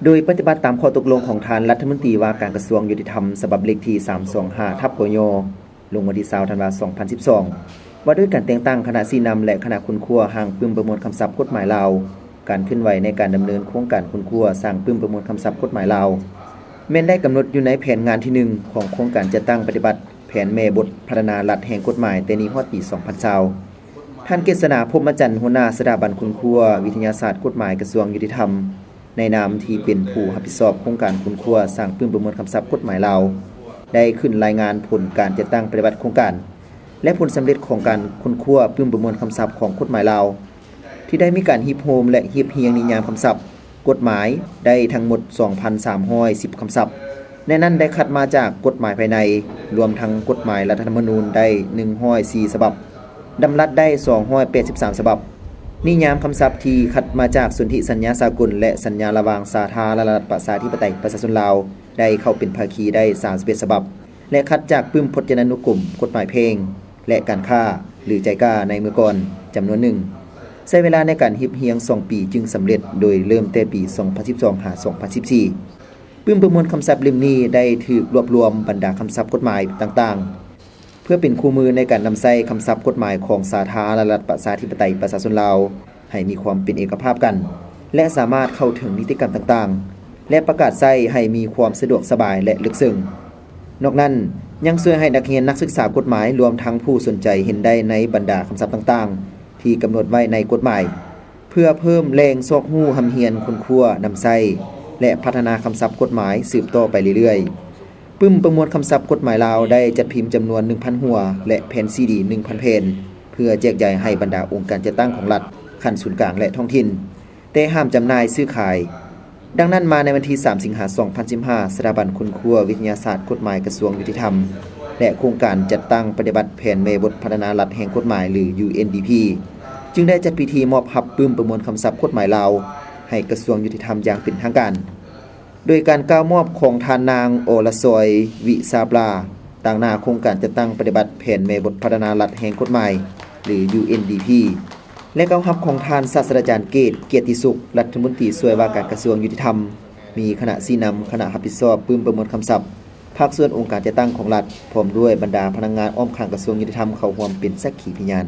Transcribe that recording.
โดยปฏิบัติตามข้อตกลงของทานรัฐมนตรีว่าการกระทรวงยุติธรรมฉบับเลขที่325/กยลงวันที่20ธันวาคม2012ว่าด้วยการแต่งตั้งคณะสีนำและคณะคุณครัวห่างปึ้มประมวลคำศัพท์กฎหมายลาวการเคลื่อนไหวในการดำเนินโครงการคุณครัวสร้างปึ้มประมวลคำศัพท์กฎหมายลาวแม้นได้กำหนดอยู่ในแผนงานที่1ของโครงการจัดตั้งปฏิบัติแผนแม่บทพัฒนารัฐแห่งกฎหมายแต่นี้ฮอดปี2020ท่านเกษณาพรหมจันทร์หัวหน้าสถาบันคุณครัววิทยาศาสตร์กฎหมายกระทรวงยุติธรรมในนามที่เป็นผู้รับผิดชอบโครงการคุณครัวสร้างปึ้มประมวลคำศัพท์กฎหมายลาวได้ขึ้นรายงานผลการจัดตั้งปฏิบัติโครงการและผลสำเร็จของการคุณครัวปึ้มประมวลคำศัพท์ของกฎหมายลาวที่ได้มีการฮีบโฮมและฮีบเฮียงนิยามคำศัพท์กฎหมายได้ทั้งหมด 2,310 คำศัพท์ในนั้นได้คัดมาจากกฎหมายภายในรวมทั้งกฎหมายรัฐธรรมนูญได้104ฉบับดำรัสได้283ฉบับนิยามคำศัพท์ที่คัดมาจากสนธิสัญญาสากลและสัญญาระหว่างสาธารณรัฐประชาธิปไตยประชาชนลาวได้เข้าเป็นภาคีได้31ฉบับและคัดจากปึ้มพจนานุกรมกฎหมายเพลงและการค้าหรือใจกล้าในเมื่อก่อนจำนวนหนึ่งใช้เวลาในการฮิบเฮียง2ปีจึงสำเร็จโดยเริ่มแต่ปี2012หา2014ปึ้มประมวลคำศัพท์เล่มนี้ได้ถูกรวบรวมบรรดาคำศัพท์กฎหมายต่างๆเพื่อเป็นคู่มือในการนำใช้คำศัพท์กฎหมายของสาธารณรัฐประชาธิปไตยประชาชนลาวให้มีความเป็นเอกภาพกันและสามารถเข้าถึงนิติกรรมต่างๆและประกาศใช้ให้มีความสะดวกสบายและลึกซึ้งนอกนั้นยังช่วยให้นักเรียนนักศึกษากฎหมายรวมทั้งผู้สนใจเห็นได้ในบรรดาคำศัพท์ต่างๆที่กำหนดไว้ในกฎหมายเพื่อเพิ่มแรงซอกฮู้หำเฮียนคนครัวนำใช้และพัฒนาคำศัพท์กฎหมายสืบต่อไปเรื่อยๆปึ้มประมวลคำศัพท์กฎหมายลาวได้จัดพิมพ์จำนวน 1,000 หัวและแผ่นซีดี 1,000 แผ่นเพื่อแจกจ่ายให้บรรดาองค์การจัดตั้งของรัฐขั้นศูนย์กลางและท้องถิ่นแต่ห้ามจำหน่ายซื้อขายดังนั้นมาในวันที่3สิงหาคม2015สถาบันคุณครัววิทยาศาสตร์กฎหมายกระทรวงยุติธรรมและโครงการจัดตั้งปฏิบัติแผนแม่บทพัฒนารัฐแห่งกฎหมายหรือ UNDP จึงได้จัดพิธีมอบรับปึ้มประมวลคำศัพท์กฎหมายลาวให้กระทรวงยุติธรรมอย่างเป็นทางการโดยการกล่าวมอบของทานนางโอลซอยวิซาบลาต่างหน้าโครงการจัดตั้งปฏิบัติแผนแม่บทพัฒนารัฐแห่งกฎหมายหรือ UNDP และกล่าวรับของทานศาสตราจารย์เกตเกียรติสุขรัฐมนตรีช่วยว่าการกระทรวงยุติธรรมมีคณะสีนำคณะรับผิดชอบปึ้มประมวลคำศัพท์ภาคส่วนองค์การจัดตั้งของรัฐพร้อมด้วยบรรดาพนักงานอ้อมข้างกระทรวงยุติธรรมเข้าร่วมเป็นสักขีพยาน